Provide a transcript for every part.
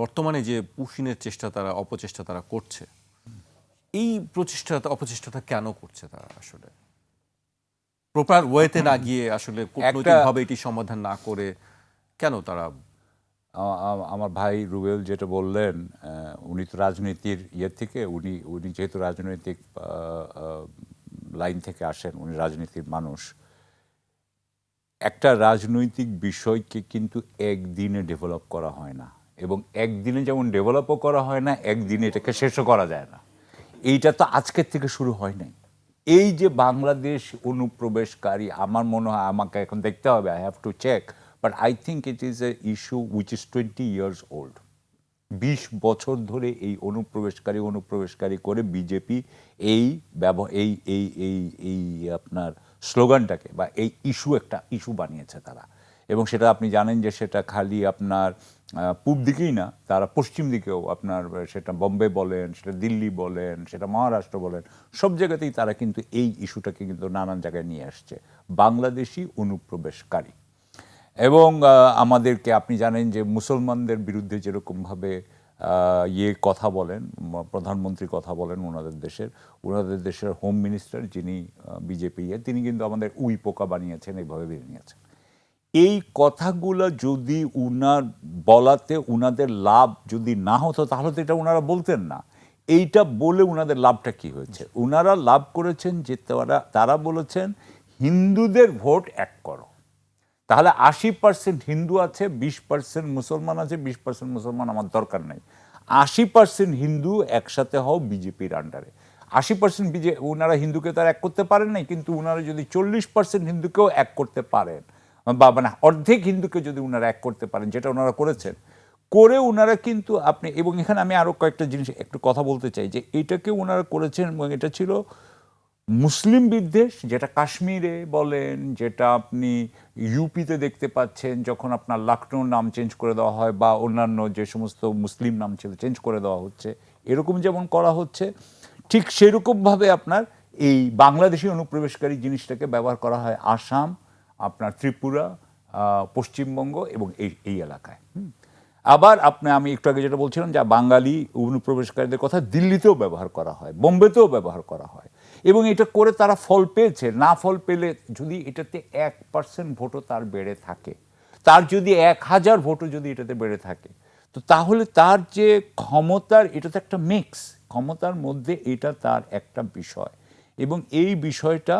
বর্তমানে যে পুশিনের চেষ্টা তারা অপচেষ্টা তারা করছে, এই অপচেষ্টাটা কেন করছে তারা আসলে? প্রপার ওয়েতে না গিয়ে আসলে কূটনৈতিকভাবে এটি সমাধান না করে কেন তারা? আমার ভাই রুবেল যেটা বললেন, উনি তো রাজনীতির থেকে উনি যেহেতু রাজনৈতিক লাইন থেকে আসেন, উনি রাজনীতির মানুষ। একটা রাজনৈতিক বিষয়কে কিন্তু একদিনে ডেভেলপ করা হয় না, এবং একদিনে যেমন ডেভেলপও করা হয় না, একদিনে এটাকে শেষও করা যায় না। এইটা তো আজকের থেকে শুরু হয় নাই। এই যে বাংলাদেশ অনুপ্রবেশকারী, আমার মনে হয়, আমাকে এখন দেখতে হবে, I have to check, but I think it is a issue which is 20 years old। 20 বছর ধরে এই অনুপ্রবেশকারী করে বিজেপি এই এই এই এই এই আপনার স্লোগানটাকে বা এই একটা ইস্যু বানিয়েছে তারা। এবং সেটা আপনি জানেন যে সেটা খালি আপনার পূব দিকেই না, তারা পশ্চিম দিকেও, আপনার সেটা বম্বে বলেন, সেটা দিল্লি বলেন, সেটা মহারাষ্ট্র বলেন, সব জায়গাতেই তারা কিন্তু এই ইস্যুটাকে কিন্তু নানান জায়গায় নিয়ে আসছে, বাংলাদেশি অনুপ্রবেশকারী। এবং আমাদেরকে, আপনি জানেন যে মুসলমানদের বিরুদ্ধে যেরকমভাবে কথা বলেন, প্রধানমন্ত্রী কথা বলেন ওনাদের দেশের হোম মিনিস্টার, যিনি বিজেপি তিনি কিন্তু আমাদের উই পোকা বানিয়েছেন, এইভাবে বানিয়েছেন। এই কথাগুলো যদি উনার বলাতে উনাদের লাভ যদি না হতো, তাহলে তো এটা উনারা বলতেন না। এইটা বলে উনাদের লাভটা কি হয়েছে? উনারা লাভ করেছেন যে তারা বলেছেন হিন্দুদের ভোট এক করো। তাহলে 80% হিন্দু আছে, 20% মুসলমান আছে, 20% মুসলমান আমার দরকার নেই, 80% হিন্দু একসাথে হও বিজেপির আন্ডারে। 80% ওনারা হিন্দুকে তো আর এক করতে পারেন নাই, কিন্তু ওনারা যদি 40% হিন্দুকেও এক করতে পারেন, বা মানে অর্ধেক হিন্দুকে যদি ওনারা এক করতে পারেন, যেটা ওনারা করেছেন, করে ওনারা কিন্তু আপনি, এবং এখানে আমি আরও কয়েকটা জিনিস একটু কথা বলতে চাই, যে এইটাকে ওনারা করেছেন, এবং এটা ছিল মুসলিম বিদ্বেষ, যেটা কাশ্মীরে বলেন, যেটা আপনি ইউপিতে দেখতে পাচ্ছেন, যখন আপনার লখনৌর নাম চেঞ্জ করে দেওয়া হয়, বা অন্যান্য যে সমস্ত মুসলিম নাম ছিল চেঞ্জ করে দেওয়া হচ্ছে, এরকম যেমন করা হচ্ছে, ঠিক সেরকমভাবে আপনার এই বাংলাদেশি অনুপ্রবেশকারী জিনিসটাকে ব্যবহার করা হয় আসাম, আপনার ত্রিপুরা, পশ্চিমবঙ্গ এবং এই এলাকায়। আবার আমি একটু আগে যেটা বলছিলাম, যে বাঙালি অনুপ্রবেশকারীদের কথা দিল্লিতেও ব্যবহার করা হয়, বোম্বেতেও ব্যবহার করা হয়, এবং এটা করে তারা ফল পেয়েছে। না ফল পেলে, যদি এটাতে 1% ভোটও তার বেড়ে থাকে, তার যদি 1000 ভোটও যদি এটাতে বেড়ে থাকে, তো তাহলে তার যে ক্ষমতার, এটা তো একটা মিক্স ক্ষমতার মধ্যে, এটা তার একটা বিষয়, এবং এই বিষয়টা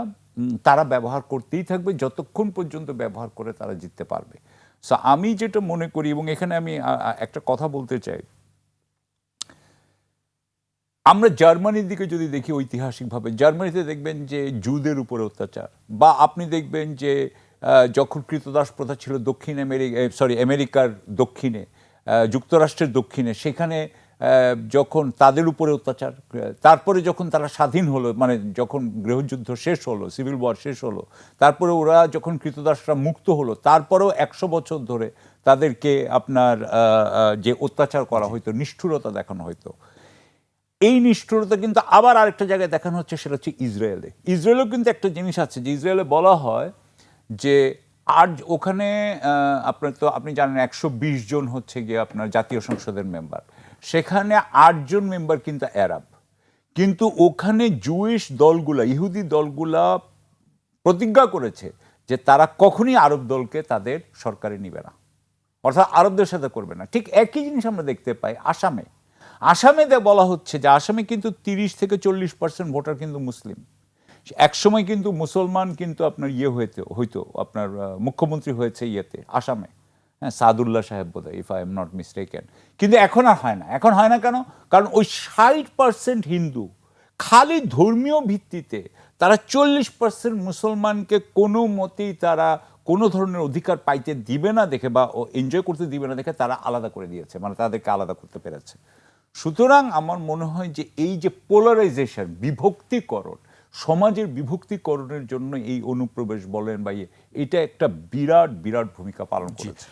তারা ব্যবহার করতেই থাকবে যতক্ষণ পর্যন্ত ব্যবহার করে তারা জিততে পারবে। সো আমি যেটা মনে করি, এবং এখানে আমি একটা কথা বলতে চাই, আমরা জার্মানির দিকে যদি দেখি, ঐতিহাসিকভাবে জার্মানিতে দেখবেন যে জুদের উপরে অত্যাচার, বা আপনি দেখবেন যে যখন কৃতদাস প্রথা ছিল দক্ষিণ আমেরিকার দক্ষিণে, যুক্তরাষ্ট্রের দক্ষিণে, সেখানে যখন তাদের উপরে অত্যাচার, তারপরে যখন তারা স্বাধীন হলো, মানে যখন গৃহযুদ্ধ শেষ হলো, সিভিল ওয়ার শেষ হলো, তারপরে ওরা যখন কৃতদাসরা মুক্ত হলো, তারপরেও 100 বছর ধরে তাদেরকে আপনার যে অত্যাচার করা হইতো, নিষ্ঠুরতা দেখানো হইতো। এই নিষ্ঠুরতা কিন্তু আবার আরেকটা জায়গায় দেখানো হচ্ছে, সেটা হচ্ছে ইসরায়েলেও কিন্তু একটা জিনিস আছে, যে ইসরায়েলে বলা হয় যে ওখানে আপনি জানেন 120 জন হচ্ছে গিয়ে আপনার জাতীয় সংসদের মেম্বার, সেখানে 8 জন মেম্বার কিন্তু আরব, কিন্তু ওখানে জুইশ দলগুলা, ইহুদি দলগুলা প্রতিজ্ঞা করেছে যে তারা কখনই আরব দলকে তাদের সরকারে নিবে না, অর্থাৎ আরবদের সাথে করবে না। ঠিক একই জিনিস আমরা দেখতে পাই আসামে বলা হচ্ছে যে আসামে কিন্তু 30 থেকে 40% ভোটার কিন্তু মুসলিম। একসময় কিন্তু মুসলমান কিন্তু আপনার হইতো আপনার মুখ্যমন্ত্রী হয়েছে আসামে, হ্যাঁ, সাদুল্লাহ সাহেব বোধহয়, if I am not mistaken. কিন্তু এখন আর হয় না। এখন হয় না কেন? কারণ ওই 60% হিন্দু খালি ধর্মীয় ভিত্তিতে তারা 40% মুসলমানকে কোনো মতেই তারা কোনো ধরনের অধিকার পাইতে দিবে না দেখে, বা এনজয় করতে দিবে না দেখে, তারা আলাদা করে দিয়েছে, মানে তাদেরকে আলাদা করতে পেরেছে। সুতরাং আমার মনে হয় যে এই যে পোলারাইজেশন, বিভক্তিকরণ, সমাজের বিভক্তিকরণের জন্য এই অনুপ্রবেশ বলেন বা এটা একটা বিরাট ভূমিকা পালন করেছে।